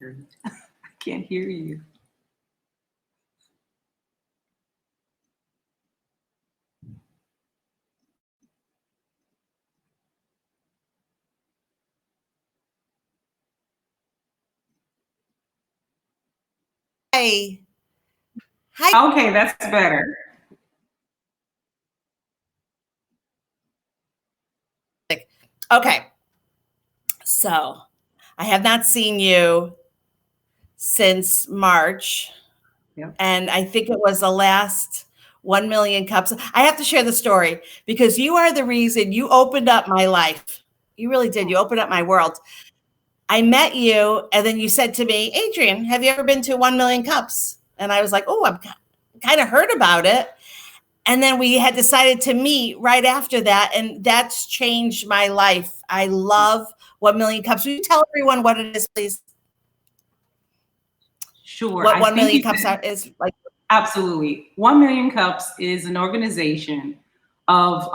I can't hear you. Hi. Hi. Okay, that's better. Okay. So I have not seen you since March. Yep. And I think it was the last 1 million cups. I have to share the story because you are the reason you opened up my life. You really did. You opened up my world. I met you, and then you said to me, Adrienne, have you ever been to 1 million cups? And I was like, oh, I've kind of heard about it. And then we had decided to meet right after that. And that's changed my life. I love 1 million cups. Will you tell everyone what it is, please? Sure. What I 1 think million cups is like? absolutely. 1 Million Cups is an organization of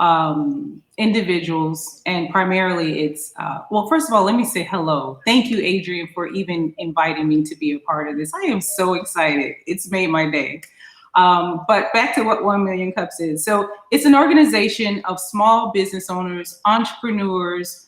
individuals, and primarily it's, well, first of all, let me say hello. Thank you, Adrienne, for even inviting me to be a part of this. I am so excited. It's made my day. But back to what 1 Million Cups is. So it's an organization of small business owners, entrepreneurs,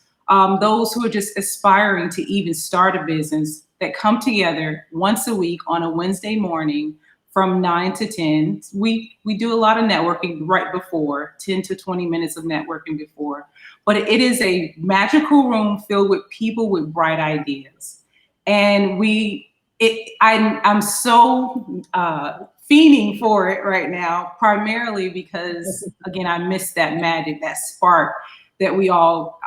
those who are just aspiring to even start a business that come together once a week on a Wednesday morning from 9 to 10. We do a lot of networking right before, 10 to 20 minutes of networking before. But it is a magical room filled with people with bright ideas. And I'm so fiending for it right now, primarily because, again, I miss that magic, that spark that we all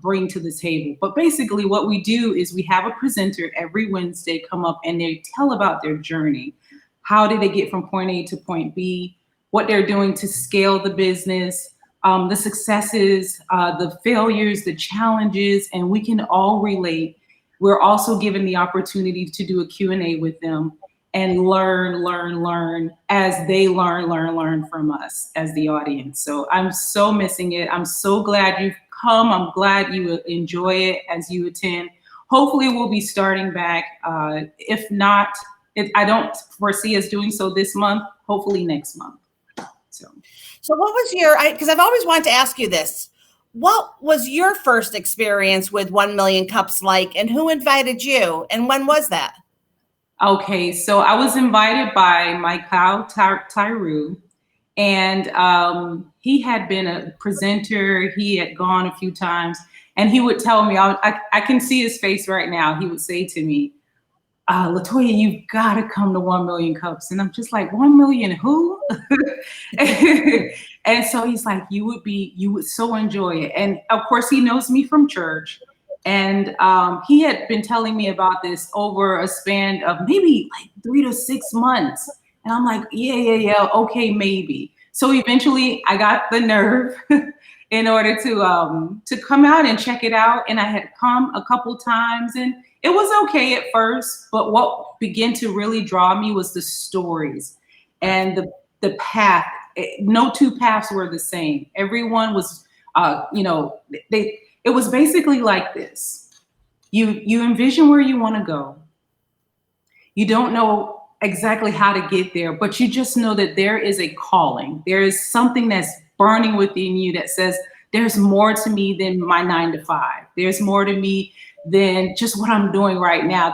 bring to the table. But basically what we do is we have a presenter every Wednesday come up and they tell about their journey. How did they get from point A to point B? What they're doing to scale the business, the successes, the failures, the challenges, and we can all relate. We're also given the opportunity to do a Q&A with them and learn as they learn from us as the audience. So I'm so missing it. I'm so glad you've come. I'm glad you enjoy it as you attend. Hopefully we'll be starting back. If not, I don't foresee us doing so this month, hopefully next month. So what was because I've always wanted to ask you this. What was your first experience with 1 million cups like, and who invited you, and when was that? Okay, so I was invited by my pal Tyru, and he had been a presenter. He had gone a few times, and he would tell me, I can see his face right now. He would say to me, LaToya, you've got to come to 1 Million Cups. And I'm just like, 1 million who? And so he's like, you would so enjoy it. And of course, he knows me from church. And he had been telling me about this over a span of maybe like 3 to 6 months. And I'm like, yeah, okay, maybe. So eventually I got the nerve in order to come out and check it out. And I had come a couple times, and it was okay at first, but what began to really draw me was the stories and the path. No two paths were the same. Everyone was, it was basically like this. You envision where you want to go. You don't know exactly how to get there, but you just know that there is a calling. There is something that's burning within you that says, there's more to me than my 9 to 5. There's more to me than just what I'm doing right now.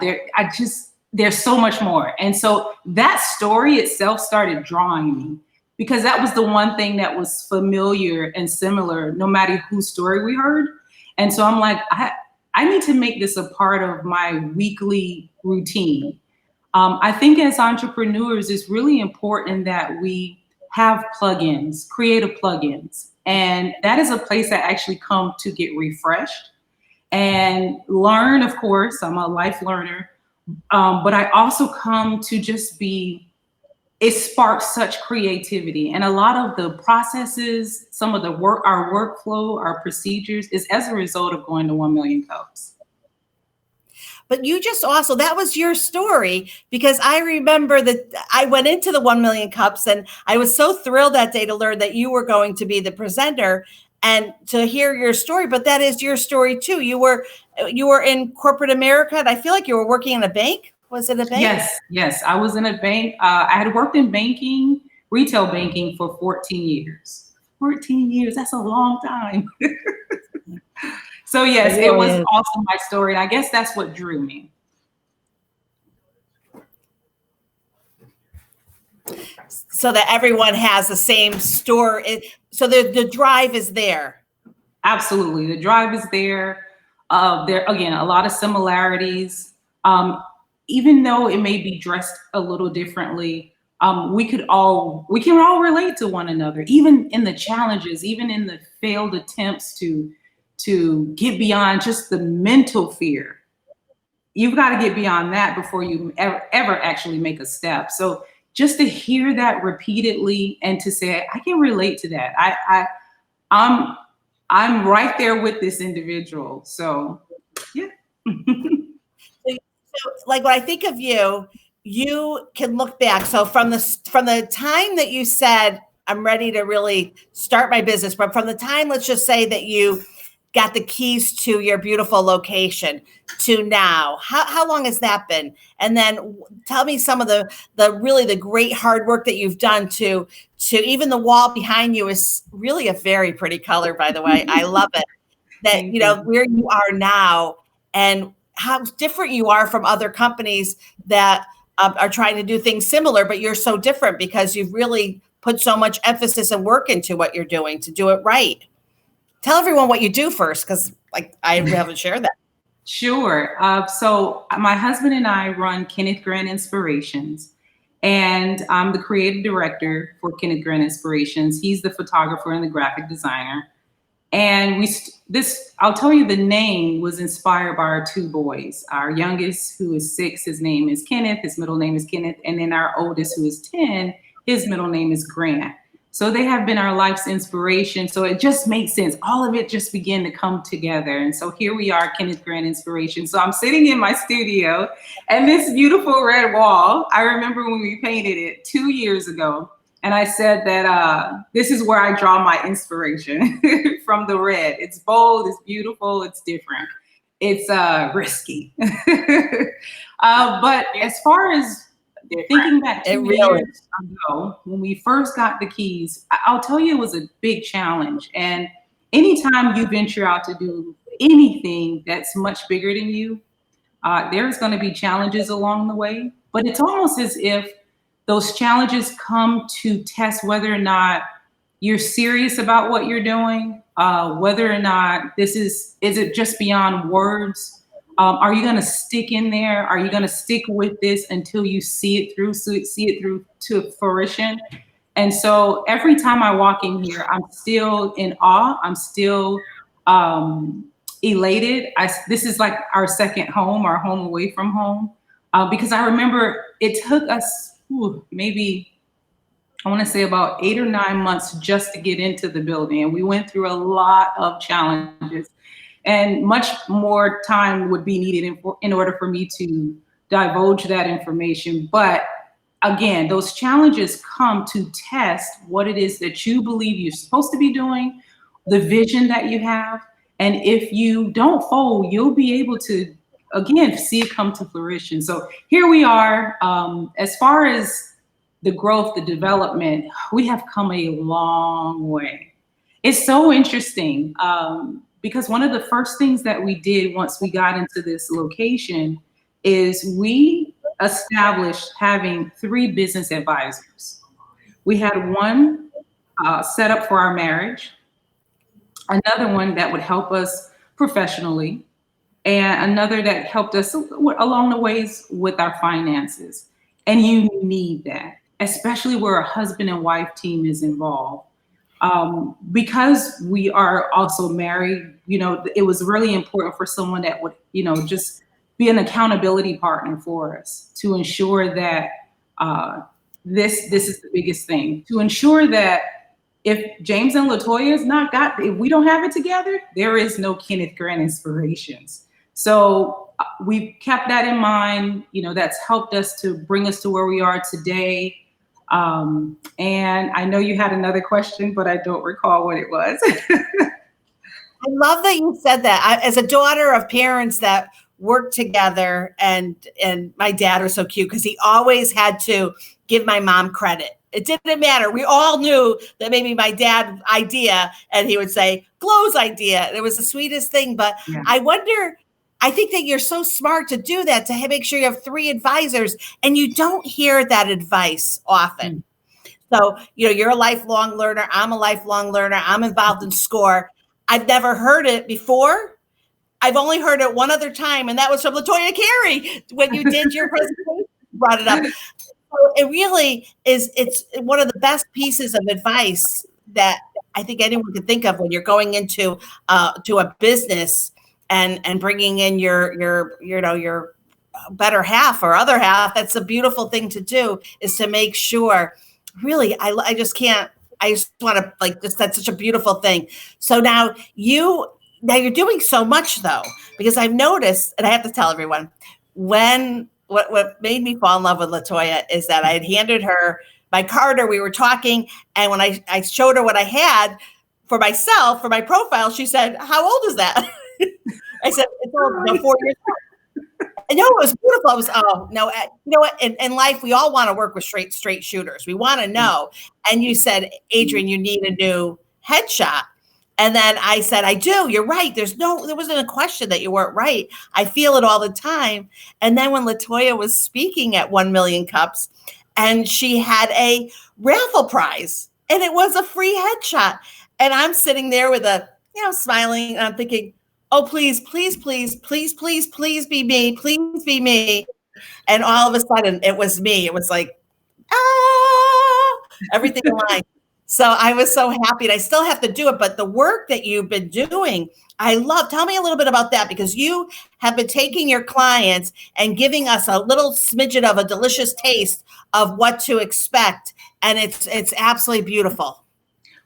There's so much more. And so that story itself started drawing me, because that was the one thing that was familiar and similar, no matter whose story we heard. And so I'm like, I need to make this a part of my weekly routine. I think as entrepreneurs, it's really important that we have plugins, creative plugins. And that is a place I actually come to get refreshed and learn. Of course, I'm a life learner, but I also come to just it sparks such creativity. And a lot of the processes, some of the work, our workflow, our procedures is as a result of going to 1 Million Cups. But you just also, that was your story, because I remember that I went into the 1 Million Cups and I was so thrilled that day to learn that you were going to be the presenter. and to hear your story. But that is your story too. You were in corporate America, and I feel like you were working in a bank. Was it a bank? Yes. I was in a bank. I had worked in banking, retail banking for 14 years. 14 years, that's a long time. So yes, it was also my story. And I guess that's what drew me. So that everyone has the same story. So the drive is there. Absolutely. The drive is there. There, again, a lot of similarities. Even though it may be dressed a little differently, we can all relate to one another, even in the challenges, even in the failed attempts to get beyond just the mental fear. You've got to get beyond that before you ever actually make a step. So just to hear that repeatedly and to say, I can relate to that. I'm right there with this individual. So yeah. So, like when I think of you, you can look back. So from the time that you said, I'm ready to really start my business, but from the time, let's just say that you got the keys to your beautiful location to now, how long has that been? And then tell me some of the great hard work that you've done to even the wall behind you is really a very pretty color, by the way. I love it. That, you know, where you are now and how different you are from other companies that are trying to do things similar, but you're so different because you've really put so much emphasis and work into what you're doing to do it right. Tell everyone what you do first, because like I haven't shared that. Sure. So my husband and I run Kenneth Inspirations, and I'm the creative director for Kenneth Inspirations. He's the photographer and the graphic designer. And I'll tell you, the name was inspired by our two boys. Our youngest, who is 6, his name is Kenneth. His middle name is Kenneth. And then our oldest, who is 10, his middle name is Grant. So they have been our life's inspiration. So it just makes sense. All of it just began to come together. And so here we are, Kenneth Inspirations. So I'm sitting in my studio and this beautiful red wall, I remember when we painted it 2 years ago. And I said that this is where I draw my inspiration from the red. It's bold, it's beautiful, it's different. It's risky. But as far as thinking back 2 years ago, when we first got the keys, I'll tell you, it was a big challenge. And anytime you venture out to do anything that's much bigger than you, there's going to be challenges along the way. But it's almost as if those challenges come to test whether or not you're serious about what you're doing, whether or not is it just beyond words? Are you going to stick in there? Are you going to stick with this until you see it through to fruition? And so every time I walk in here, I'm still in awe. I'm still elated. This is like our second home, our home away from home, because I remember it took us maybe, I want to say about 8 or 9 months just to get into the building. And we went through a lot of challenges. And much more time would be needed in order for me to divulge that information. But again, those challenges come to test what it is that you believe you're supposed to be doing, the vision that you have. And if you don't fold, you'll be able to, again, see it come to fruition. So here we are. As far as the growth, the development, we have come a long way. It's so interesting. Because one of the first things that we did once we got into this location is we established having 3 business advisors. We had one set up for our marriage, another one that would help us professionally, and another that helped us along the ways with our finances. And you need that, especially where a husband and wife team is involved. Because we are also married, it was really important for someone that would, just be an accountability partner for us to ensure that this is the biggest thing, to ensure that if James and LaToya if we don't have it together, there is no Kenneth Inspirations. So we've kept that in mind. That's helped us to bring us to where we are today. And I know you had another question, but I don't recall what it was. I love that you said that. As a daughter of parents that work together, and my dad was so cute because he always had to give my mom credit. It didn't matter. We all knew that maybe my dad's idea, and he would say, Glo's idea. And it was the sweetest thing. But Yeah. I think that you're so smart to do that, to make sure you have 3 advisors, and you don't hear that advice often. So, you're a lifelong learner. I'm a lifelong learner. I'm involved in SCORE. I've never heard it before. I've only heard it one other time, and that was from LaToya Carey when you did your presentation, brought it up. So it really is, it's one of the best pieces of advice that I think anyone could think of when you're going into to a business and bringing in your better half or other half. That's a beautiful thing to do, is to make sure. Really, I just can't. I just want to that's such a beautiful thing. So now you're doing so much though, because I've noticed, and I have to tell everyone, what made me fall in love with LaToya is that I had handed her my card, or we were talking, and when I showed her what I had for myself, for my profile, she said, "How old is that?" I said, "It's old, 4 years old." No, it was beautiful. It was, you know what? In life, we all want to work with straight shooters. We want to know. And you said, Adrienne, you need a new headshot. And then I said, I do. You're right. There wasn't a question that you weren't right. I feel it all the time. And then when LaToya was speaking at 1 Million Cups, and she had a raffle prize, and it was a free headshot. And I'm sitting there with smiling, and I'm thinking, oh, please, please, please, please, please, please be me. Please be me. And all of a sudden it was me. It was like, everything aligned. So I was so happy, and I still have to do it. But the work that you've been doing, I love. Tell me a little bit about that, because you have been taking your clients and giving us a little smidgen of a delicious taste of what to expect. And it's absolutely beautiful.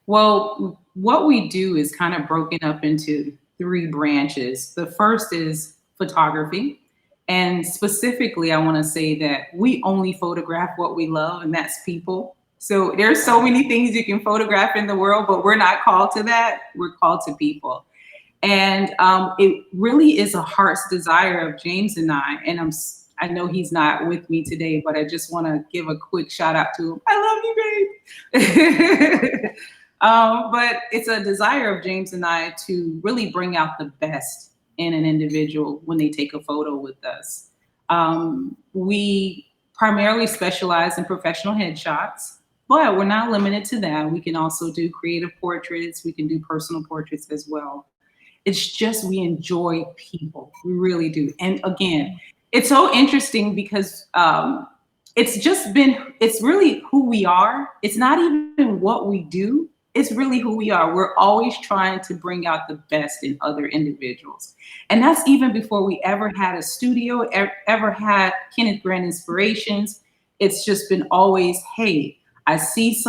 Well, what we do is kind of broken up into 3 branches. The first is photography. And specifically, I want to say that we only photograph what we love, and that's people. So there's so many things you can photograph in the world, but we're not called to that. We're called to people. And it really is a heart's desire of James and I. And I know he's not with me today, but I just want to give a quick shout out to him. I love you, babe. But it's a desire of James and I to really bring out the best in an individual when they take a photo with us. We primarily specialize in professional headshots, but we're not limited to that. We can also do creative portraits. We can do personal portraits as well. It's just, we enjoy people. We really do. And again, it's so interesting because it's really who we are. It's not even what we do. It's really who we are. We're always trying to bring out the best in other individuals. And that's even before we ever had a studio, ever had Kenneth brand Inspirations. It's just been always, hey, I see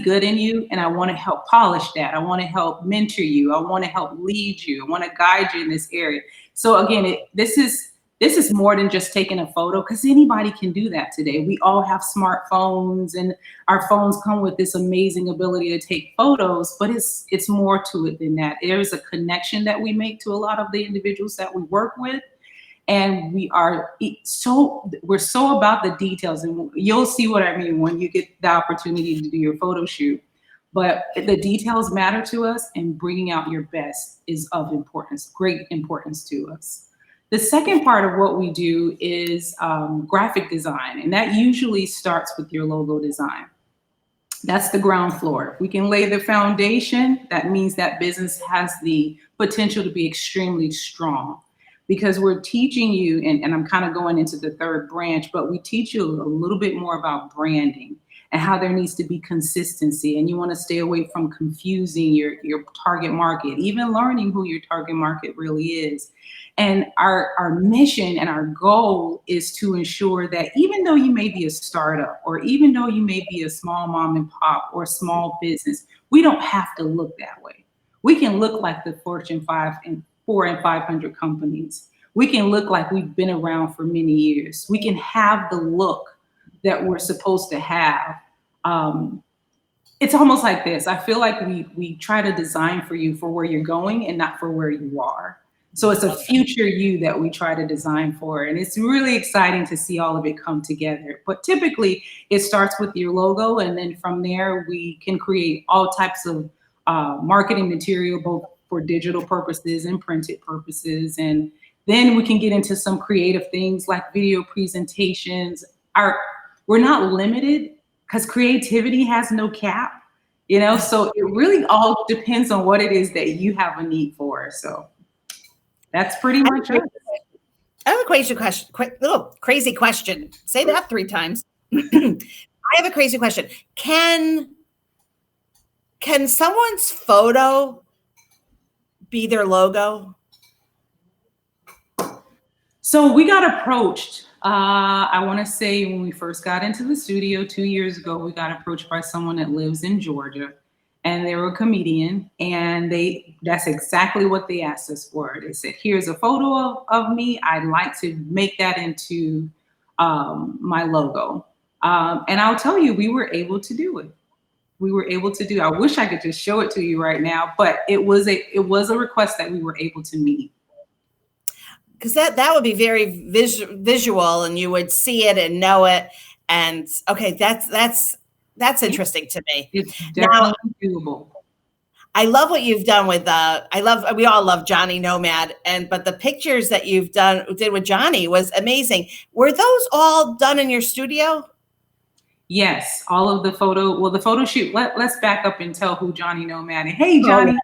good in you, and I want to help polish that. I want to help mentor you. I want to help lead you. I want to guide you in this area. So again, this is more than just taking a photo, because anybody can do that today. We all have smartphones, and our phones come with this amazing ability to take photos, but it's more to it than that. There's a connection that we make to a lot of the individuals that we work with. And we're so about the details, and you'll see what I mean when you get the opportunity to do your photo shoot. But the details matter to us, and bringing out your best is of importance, great importance to us. The second part of what we do is graphic design, and that usually starts with your logo design. That's the ground floor. If we can lay the foundation, that means that business has the potential to be extremely strong, because we're teaching you, and I'm kind of going into the third branch, but we teach you a little bit more about branding and how there needs to be consistency, and you want to stay away from confusing your target market, even learning who your target market really is. And our mission and our goal is to ensure that even though you may be a startup, or even though you may be a small mom and pop or small business, we don't have to look that way. We can look like the Fortune 4 and 500 companies. We can look like we've been around for many years. We can have the look that we're supposed to have. it's almost like this. I feel like we try to design for you for where you're going and not for where you are. So it's a future you that we try to design for. And it's really exciting to see all of it come together. But typically it starts with your logo. And then from there, we can create all types of marketing material, both for digital purposes and printed purposes. And then we can get into some creative things like video presentations. We're not limited because creativity has no cap, so it really all depends on what it is that you have a need for. So that's pretty much it. I have a question, quick little crazy question. Say that 3 times. I have a crazy question. Can someone's photo be their logo? So we got approached. I want to say when we first got into the studio 2 years ago, we got approached by someone that lives in Georgia, and they were a comedian, and that's exactly what they asked us for. They said, here's a photo of me. I'd like to make that into my logo. And I'll tell you, we were able to do it. I wish I could just show it to you right now, but it was a request that we were able to meet. Because that would be very visual, and you would see it and know it. And okay, that's interesting to me. It's definitely doable. I love what you've done with we all love Johnny Nomad, but the pictures that you've did with Johnny was amazing. Were those all done in your studio? Yes, all of the photo shoot. Let's back up and tell who Johnny Nomad is. Hey, Johnny,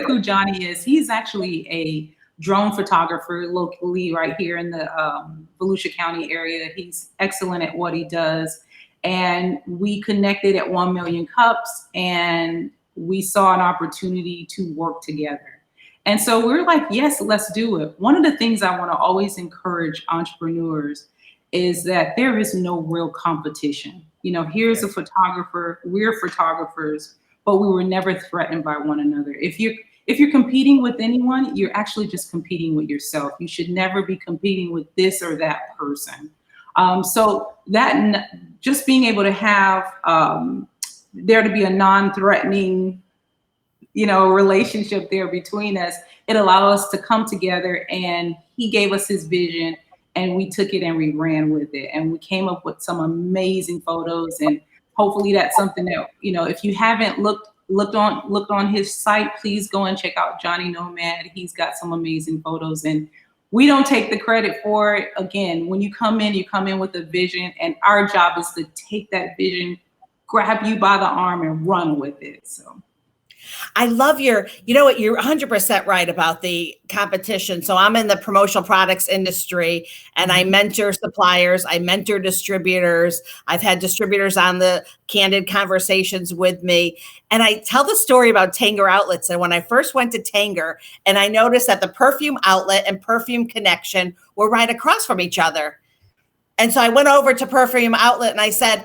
who Johnny is. He's actually a drone photographer locally right here in the Volusia County area. He's excellent at what he does. And we connected at 1 Million Cups, and we saw an opportunity to work together. And so we're like, yes, let's do it. One of the things I want to always encourage entrepreneurs is that there is no real competition. Here's a photographer, we're photographers, but we were never threatened by one another. If you're competing with anyone, you're actually just competing with yourself. You should never be competing with this or that person. So that just being able to have there to be a non-threatening, relationship there between us, it allowed us to come together, and he gave us his vision, and we took it and we ran with it, and we came up with some amazing photos. And hopefully that's something that, if you haven't looked on his site, please go and check out Johnny Nomad. He's got some amazing photos, and we don't take the credit for it. Again, when you come in with a vision, and our job is to take that vision, grab you by the arm, and run with it. So I love you're 100% right about the competition. So I'm in the promotional products industry, and I mentor suppliers. I mentor distributors. I've had distributors on the Candid conversations with me. And I tell the story about Tanger outlets. And when I first went to Tanger, and I noticed that the perfume outlet and perfume connection were right across from each other. And so I went over to perfume outlet, and I said,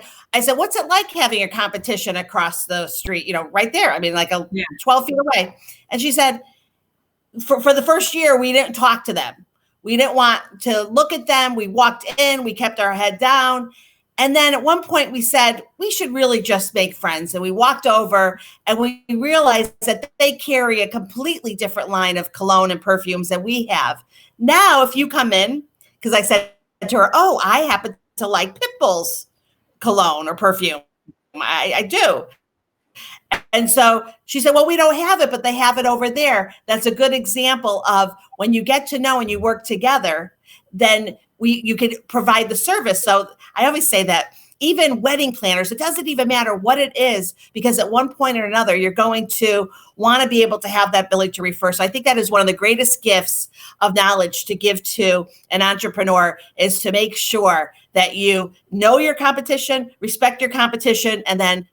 what's it like having your competition across the street, right there? I mean, like 12 feet away. And she said, for the first year, we didn't talk to them. We didn't want to look at them. We walked in, we kept our head down. And then at one point we said, we should really just make friends. And we walked over, and we realized that they carry a completely different line of cologne and perfumes than we have. Now, if you come in, because I said to her, oh, I happen to like Pitbull's cologne or perfume. I do. And so she said, well, we don't have it, but they have it over there. That's a good example of when you get to know and you work together, then you can provide the service. So I always say that even wedding planners, it doesn't even matter what it is, because at one point or another, you're going to want to be able to have that ability to refer. So I think that is one of the greatest gifts of knowledge to give to an entrepreneur, is to make sure that you know your competition, respect your competition, and then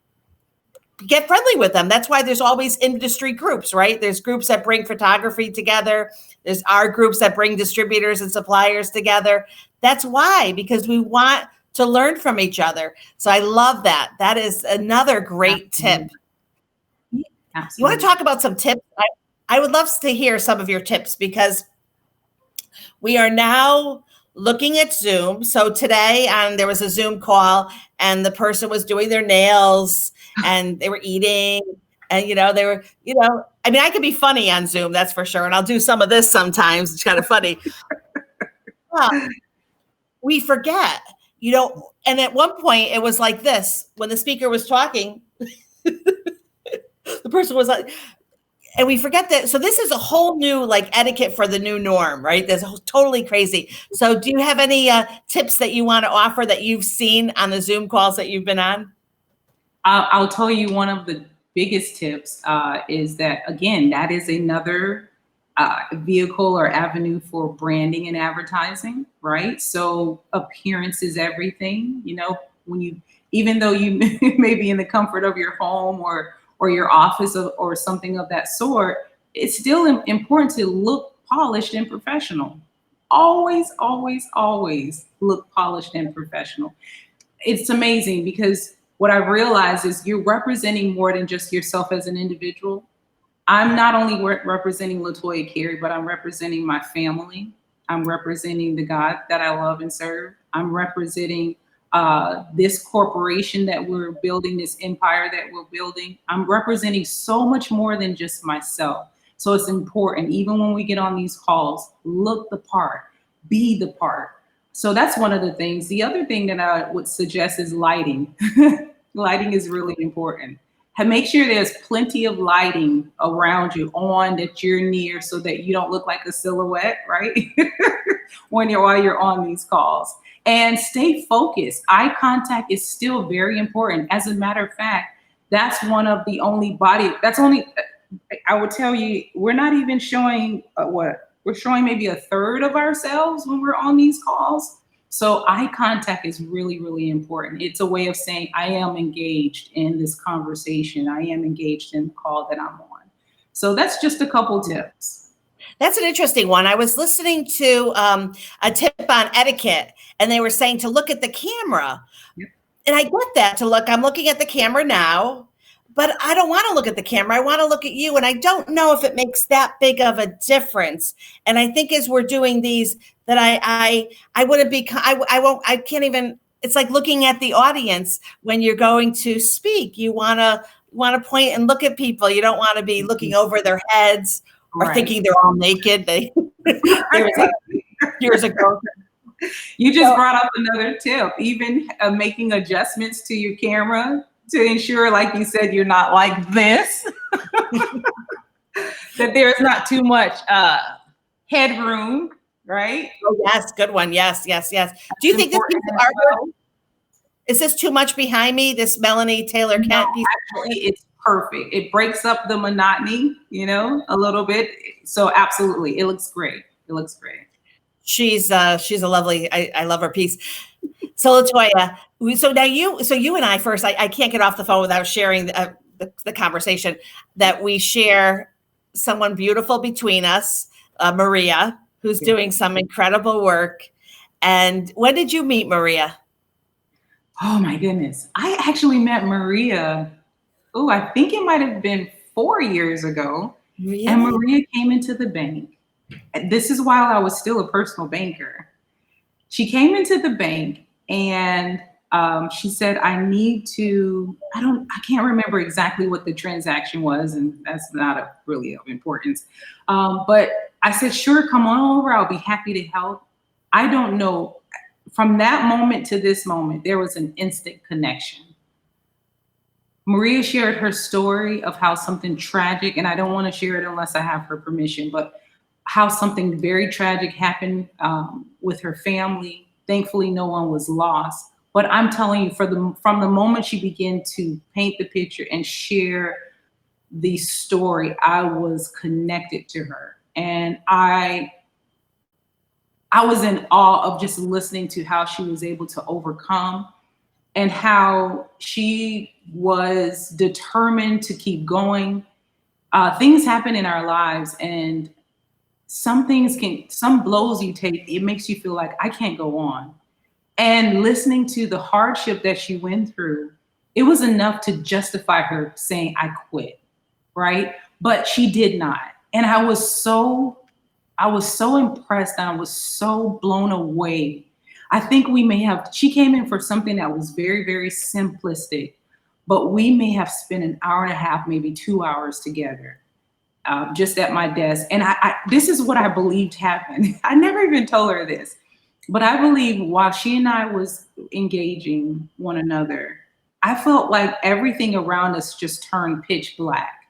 get friendly with them. That's why there's always industry groups, right? There's groups that bring photography together. There's our groups that bring distributors and suppliers together. That's why, because we want to learn from each other. So I love that. That is another great tip. Absolutely. You want to talk about some tips? I would love to hear some of your tips, because we are now looking at Zoom. So today there was a Zoom call, and the person was doing their nails, and they were eating, and they were, I mean, I could be funny on Zoom, that's for sure. And I'll do some of this sometimes. It's kind of funny. We forget, and at one point it was like this, when the speaker was talking, the person was like, and we forget that. So this is a whole new etiquette for the new norm, right? That's totally crazy. So do you have any tips that you want to offer that you've seen on the Zoom calls that you've been on? I'll tell you one of the biggest tips is that, again, that is another vehicle or avenue for branding and advertising, right? So appearance is everything. Even though you may be in the comfort of your home or your office or something of that sort, it's still important to look polished and professional. Always, always, always look polished and professional. It's amazing because what I've realized is you're representing more than just yourself as an individual. I'm not only representing LaToya Carey, but I'm representing my family. I'm representing the God that I love and serve. I'm representing this corporation that we're building, this empire that we're building. I'm representing so much more than just myself. So it's important, even when we get on these calls, look the part, be the part. So that's one of the things. The other thing that I would suggest is lighting. Lighting is really important. Make sure there's plenty of lighting around you that you're near so that you don't look like a silhouette, right? while you're on these calls. And stay focused. Eye contact is still very important. As a matter of fact, that's one of the only I would tell you, we're not even showing we're showing maybe a third of ourselves when we're on these calls. So eye contact is really, really important. It's a way of saying, I am engaged in this conversation. I am engaged in the call that I'm on. So that's just a couple tips. That's an interesting one. I was listening to a tip on etiquette, and they were saying to look at the camera. Yep. And I get that, I'm looking at the camera now, but I don't want to look at the camera. I want to look at you. And I don't know if it makes that big of a difference. And I think as we're doing these, that I wouldn't be, I can't even, it's like looking at the audience when you're going to speak. You want to point and look at people. You don't want to be looking over their heads or thinking they're all naked. Years ago. You just brought up another tip, even making adjustments to your camera to ensure, like you said, you're not like this, that there's not too much headroom, right? Oh, yes. Good one. Yes. Do you think is this too much behind me, this Melanie Taylor Kent piece? Actually, it's perfect. It breaks up the monotony, a little bit. So absolutely. It looks great. She's a lovely, I love her piece. So LaToya, you and I first, I can't get off the phone without sharing the conversation that we share someone beautiful between us, Maria, who's doing some incredible work. And when did you meet Maria? Oh my goodness. I actually met Maria. I think it might have been 4 years ago. Really? And Maria came into the bank. This is while I was still a personal banker. She came into the bank and she said, I can't remember exactly what the transaction was, and that's not really of importance. But I said, sure, come on over. I'll be happy to help. I don't know. From that moment to this moment, there was an instant connection. Maria shared her story of how something tragic, and I don't want to share it unless I have her permission, but how something very tragic happened with her family. Thankfully, no one was lost. But I'm telling you, from the moment she began to paint the picture and share the story, I was connected to her. And I was in awe of just listening to how she was able to overcome and how she was determined to keep going. Things happen in our lives, and some blows you take, it makes you feel like I can't go on. And listening to the hardship that she went through, it was enough to justify her saying, I quit, right? But she did not. And I was so impressed and I was so blown away. I think she came in for something that was very, very simplistic, but we may have spent an hour and a half, maybe 2 hours together, just at my desk. And this is what I believed happened. I never even told her this, but I believe while she and I was engaging one another, I felt like everything around us just turned pitch black.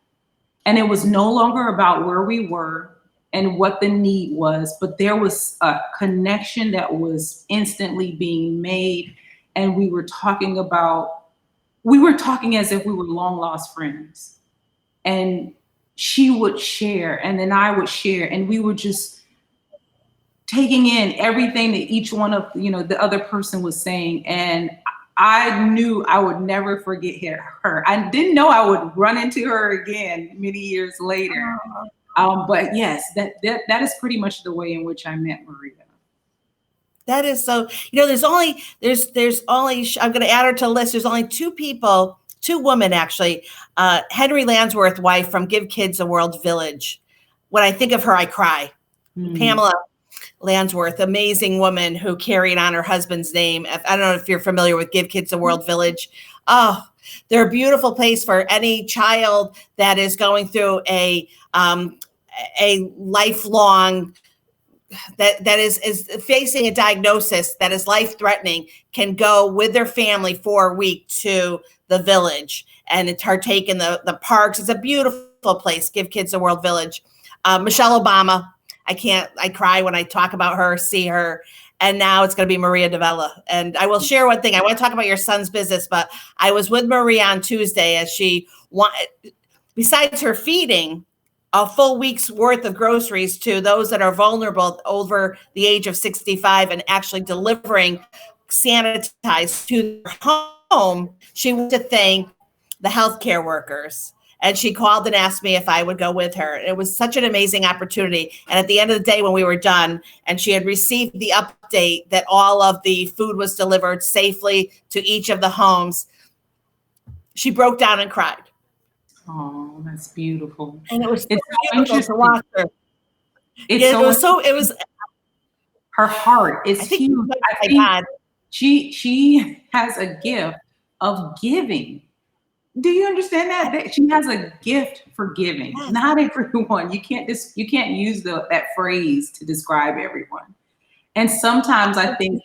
And it was no longer about where we were and what the need was, but there was a connection that was instantly being made. And we were talking as if we were long lost friends. And she would share, and then I would share, and we were just taking in everything that each one of, the other person was saying. And I knew I would never forget her. I didn't know I would run into her again many years later. But yes, that is pretty much the way in which I met Maria. That is so, there's only, I'm going to add her to the list. There's only two women actually. Henry Landsworth, wife from Give Kids a World Village. When I think of her, I cry. Pamela Landsworth, amazing woman who carried on her husband's name. I don't know if you're familiar with Give Kids a World Village. Oh, they're a beautiful place for any child that is going through a lifelong, that is facing a diagnosis that is life-threatening, can go with their family for a week to the village and partake in the parks. It's a beautiful place, Give Kids a World Village. Michelle Obama, I cry when I talk about her, see her. And now it's going to be Maria Davella. And I will share one thing. I want to talk about your son's business, but I was with Maria on Tuesday as she besides her feeding a full week's worth of groceries to those that are vulnerable over the age of 65 and actually delivering sanitized to their home, she wanted to thank the healthcare workers. And she called and asked me if I would go with her. It was such an amazing opportunity. And at the end of the day, when we were done and she had received the update that all of the food was delivered safely to each of the homes, she broke down and cried. Oh, that's beautiful. And it was so beautiful to watch her. It was her heart is huge. I think she has a gift of giving. Do you understand that she has a gift for giving? Yes. Not everyone. You can't use that phrase to describe everyone. And sometimes I think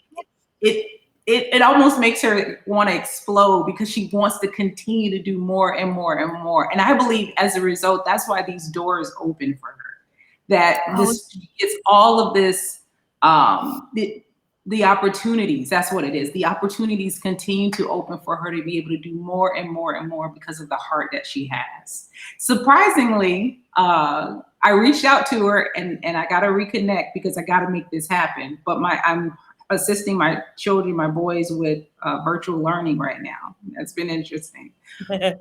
it almost makes her want to explode because she wants to continue to do more and more and more. And I believe as a result, that's why these doors open for her. That it's all of this, the opportunities, that's what it is. The opportunities continue to open for her to be able to do more and more and more because of the heart that she has. Surprisingly, I reached out to her and I got to reconnect because I got to make this happen. But I'm assisting my children, my boys with virtual learning right now. That's been interesting, but I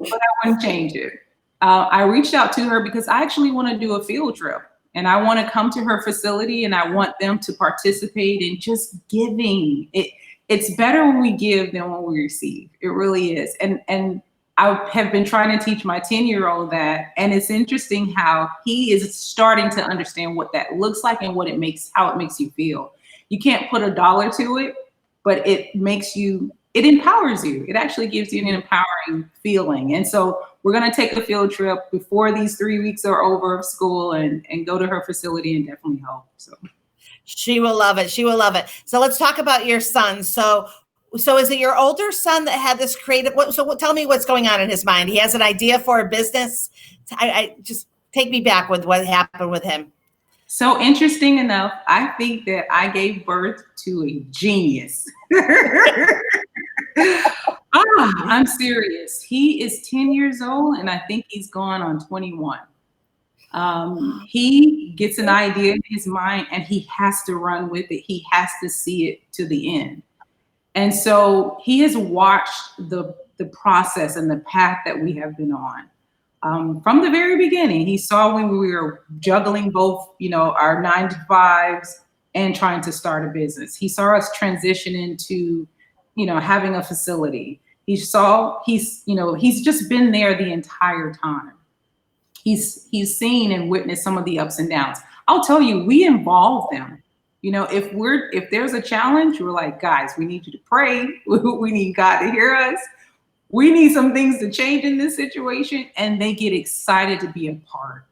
wouldn't change it. I reached out to her because I actually want to do a field trip. And I want to come to her facility and I want them to participate in just giving. It's better when we give than when we receive. It really is. And I have been trying to teach my 10-year-old that. And it's interesting how he is starting to understand what that looks like and how it makes you feel. You can't put $1 to it, but it empowers you. It actually gives you an empowering feeling. And so we're going to take a field trip before these 3 weeks are over of school and go to her facility and definitely help. So she will love it. She will love it. So let's talk about your son. So is it your older son that had this creative? Tell me what's going on in his mind. He has an idea for a business. I just take me back with what happened with him. So interesting enough, I think that I gave birth to a genius. I'm serious. He is 10 years old and I think he's going on 21. He gets an idea in his mind and he has to run with it. He has to see it to the end. And so he has watched the process and the path that we have been on. From the very beginning, he saw when we were juggling both, our 9-to-5s and trying to start a business. He saw us transition into, having a facility. He's just been there the entire time. He's seen and witnessed some of the ups and downs. I'll tell you, we involve them. If there's a challenge, we're like, guys, we need you to pray. We need God to hear us. we need some things to change in this situation, and they get excited to be a part.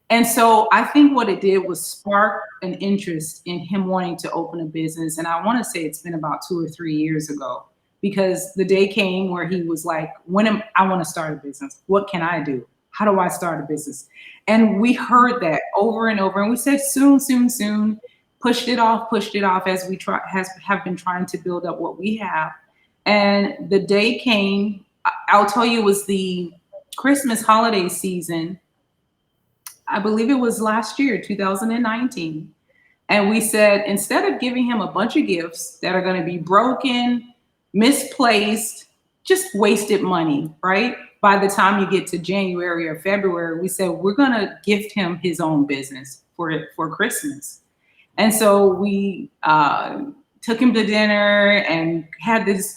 And so I think what it did was spark an interest in him wanting to open a business. And I want to say it's been about 2 or 3 years ago, because the day came where he was like, I want to start a business. What can I do? How do I start a business? And we heard that over and over. And we said, soon, soon, soon. Pushed it off as we have been trying to build up what we have. And the day came, I'll tell you, it was the Christmas holiday season. I believe it was last year, 2019. And we said, instead of giving him a bunch of gifts that are going to be broken, misplaced, just wasted money, right? By the time you get to January or February, we said, we're going to gift him his own business for Christmas. And so we took him to dinner and had this,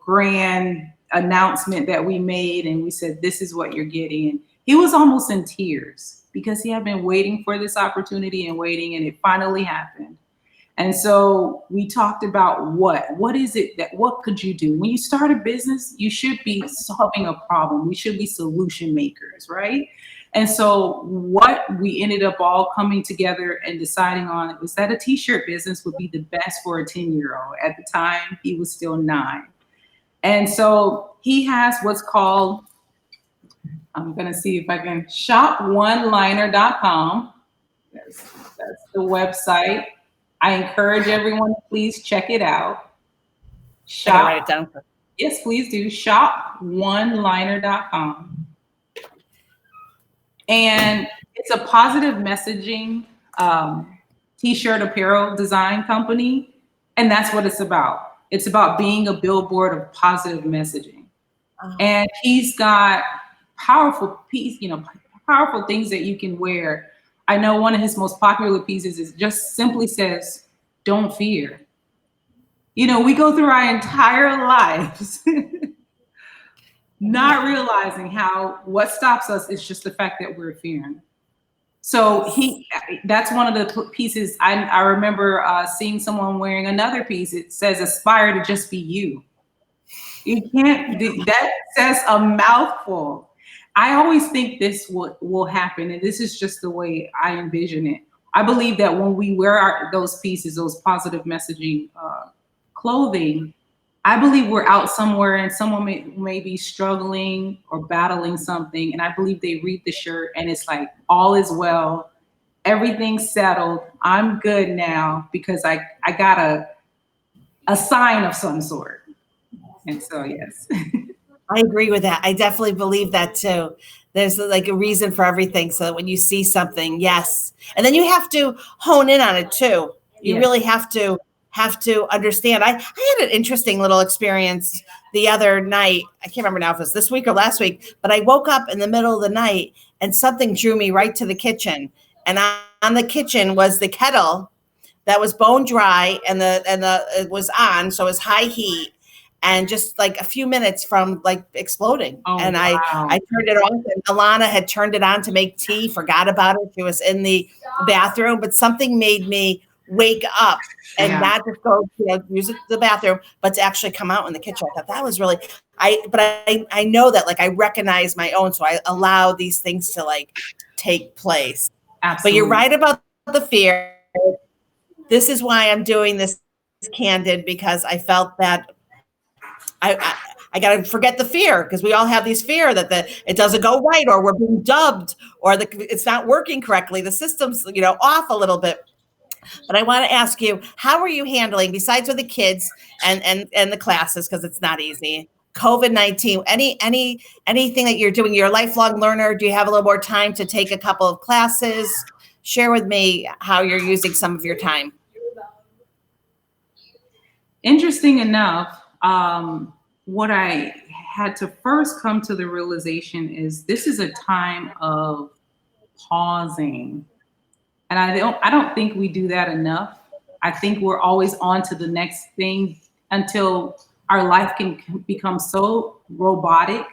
grand announcement that we made. And we said, this is what you're getting. And he was almost in tears because he had been waiting for this opportunity and waiting, and it finally happened. And so we talked about what could you do? When you start a business, you should be solving a problem. We should be solution makers, right? And so what we ended up all coming together and deciding on was that a t-shirt business would be the best for a 10-year-old. At the time, he was still 9. And so he has what's called, I'm going to see if I can, shoponeliner.com. That's the website. I encourage everyone to please check it out. Write it down. Yes, please do. Shoponeliner.com. And it's a positive messaging t-shirt apparel design company. And that's what it's about. It's about being a billboard of positive messaging. Oh. And he's got powerful things that you can wear. I know one of his most popular pieces is just simply says, don't fear. We go through our entire lives not realizing what stops us is just the fact that we're fearing. So that's one of the pieces. I remember seeing someone wearing another piece. It says, aspire to just be you. You can't, that says a mouthful. I always think this will happen. And this is just the way I envision it. I believe that when we wear those pieces, those positive messaging clothing, I believe we're out somewhere and someone may be struggling or battling something. And I believe they read the shirt and it's like, all is well. Everything's settled. I'm good now because I got a sign of some sort. And so, yes. I agree with that. I definitely believe that too. There's like a reason for everything. So that when you see something, yes. And then you have to hone in on it too. You really have to understand. I had an interesting little experience the other night. I can't remember now if it was this week or last week, but I woke up in the middle of the night and something drew me right to the kitchen. And on the kitchen was the kettle that was bone dry and it was on, so it was high heat. And just like a few minutes from like exploding. Oh, and wow. I turned it off, and Alana had turned it on to make tea, forgot about it. She was in the bathroom, but something made me wake up and not just go use the bathroom, but to actually come out in the kitchen. I thought that was really, I know that like I recognize my own, so I allow these things to like take place. Absolutely. But you're right about the fear. This is why I'm doing this Candid, because I felt that I got to forget the fear, because we all have these fear that it doesn't go right, or we're being dubbed, or it's not working correctly. The system's off a little bit. But I want to ask you, how are you handling, besides with the kids and the classes, because it's not easy, COVID-19, anything that you're doing? You're a lifelong learner. Do you have a little more time to take a couple of classes? Share with me how you're using some of your time. Interesting enough, what I had to first come to the realization is this is a time of pausing. And I don't think we do that enough. I think we're always on to the next thing until our life can become so robotic.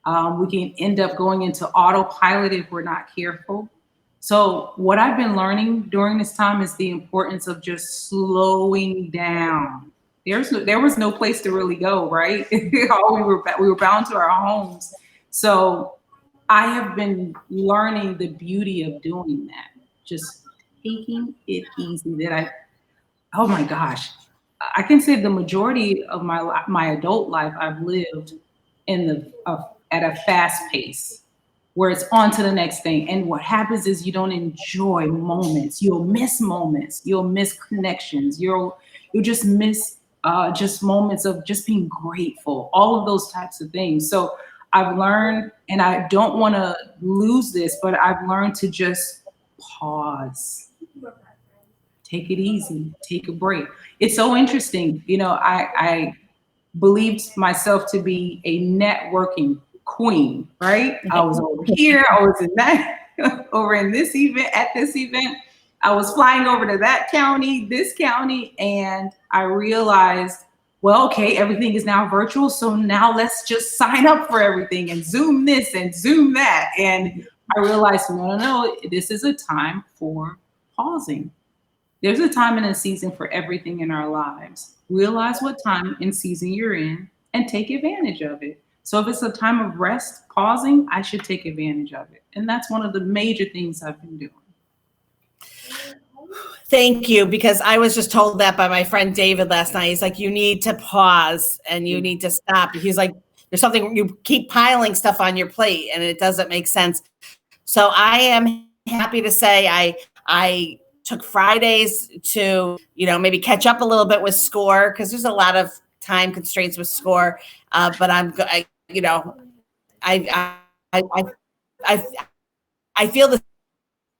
We can end up going into autopilot if we're not careful. So what I've been learning during this time is the importance of just slowing down. there was no place to really go, right? We were bound to our homes. So I have been learning the beauty of doing that, just taking it easy. Oh my gosh, I can say the majority of my adult life I've lived in at a fast pace, where it's on to the next thing. And what happens is you don't enjoy moments. You'll miss moments. You'll miss connections. You'll just miss just moments of just being grateful. All of those types of things. So I've learned, and I don't want to lose this, but I've learned to just pause, take it easy, take a break. It's so interesting. I believed myself to be a networking queen, right? I was over here, I was in that, over in this event, at this event. I was flying over to that county, this county, and I realized, well, okay, everything is now virtual. So now let's just sign up for everything and Zoom this and Zoom that. And I realized, no, this is a time for pausing. There's a time and a season for everything in our lives. Realize what time and season you're in and take advantage of it. So if it's a time of rest, pausing, I should take advantage of it. And that's one of the major things I've been doing. Thank you, because I was just told that by my friend David last night. He's like, you need to pause and you need to stop. He's like, there's something, you keep piling stuff on your plate and it doesn't make sense. So I am happy to say I took Fridays to, maybe catch up a little bit with SCORE, because there's a lot of time constraints with SCORE. But I feel the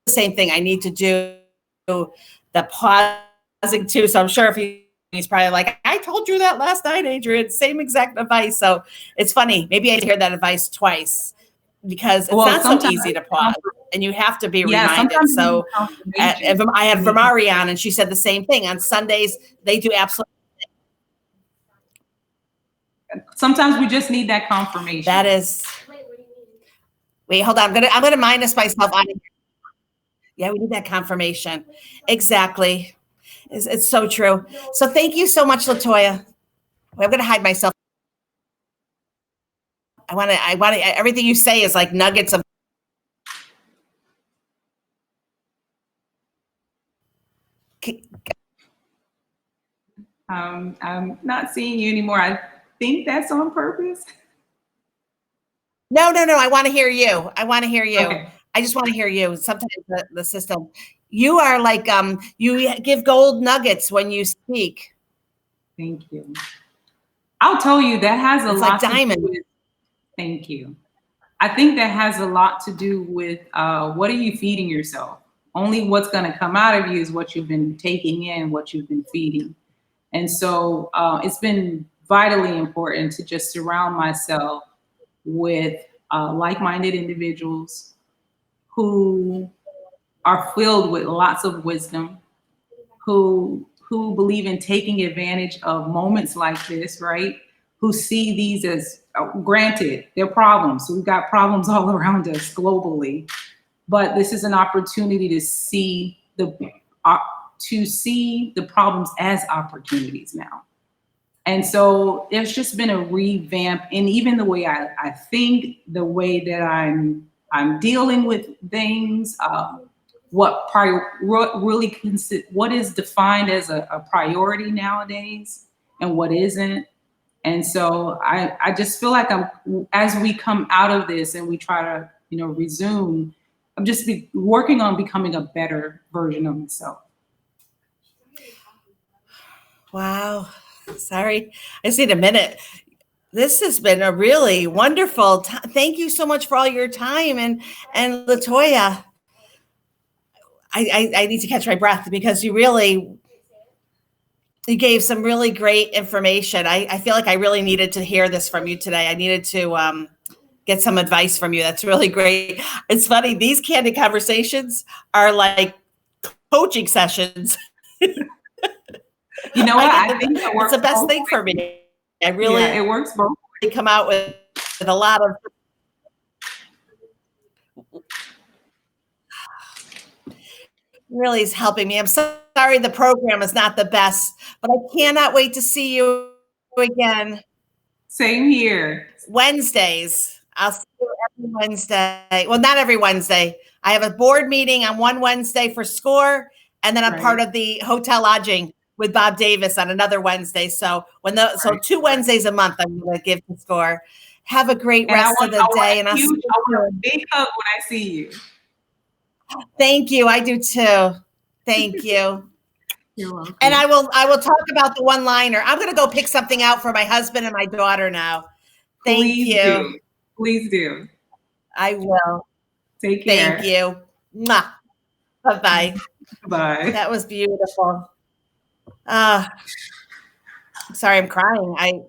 same thing. I need to do the pausing too. So I'm sure if he's probably like, I told you that last night, Adrienne, same exact advice. So it's funny. Maybe I hear that advice twice, because it's not so easy to pause and you have to be reminded. So I had Vermari on and she said the same thing. On Sundays, they do absolutely. Sometimes we just need that confirmation. That is. Wait, hold on. I'm gonna minus myself out of here. Yeah, we need that confirmation. Exactly. It's so true. So thank you so much, LaToya. I'm gonna hide myself. I want to. Everything you say is like nuggets of. I'm not seeing you anymore. I think that's on purpose. No. I want to hear you. Okay. I just want to hear you. Sometimes the system. You are like you give gold nuggets when you speak. Thank you. I'll tell you, that has a lot like diamond. to do with. Thank you. I think that has a lot to do with what are you feeding yourself? Only what's going to come out of you is what you've been taking in, what you've been feeding. And so it's been vitally important to just surround myself with like-minded individuals who are filled with lots of wisdom, who believe in taking advantage of moments like this, right? Who see these as, granted, they're problems. So we've got problems all around us globally, but this is an opportunity to see the problems as opportunities now. And so there's just been a revamp in even the way I think, the way that I'm dealing with things, what is defined as a priority nowadays and what isn't. And so I just feel like as we come out of this and we try to, resume, I'm just working on becoming a better version of myself. Wow. Sorry. I just need a minute. This has been a really wonderful time. Thank you so much for all your time. And LaToya, I need to catch my breath, because you gave some really great information. I feel like I really needed to hear this from you today. I needed to get some advice from you. That's really great. It's funny. These candid conversations are like coaching sessions. You know what? I think that works. It's the best thing for me. I really, it works both. Come out with a lot of. really is helping me. I'm sorry the program is not the best, but I cannot wait to see you again. Same here. Wednesdays. I'll see you every Wednesday. Well, not every Wednesday. I have a board meeting on one Wednesday for SCORE, and then I'm part of the hotel lodging with Bob Davis on another Wednesday. So so 2 Wednesdays a month I'm going to give to SCORE. Have a great rest of the day, and I'll see you I want a big hug when I see you. Thank you. I do too. Thank you. You're welcome. And I will talk about the one-liner. I'm going to go pick something out for my husband and my daughter now. Thank you. Please do. I will. Take care. Thank you. Mwah. Bye-bye. Bye. That was beautiful. Sorry, I'm crying.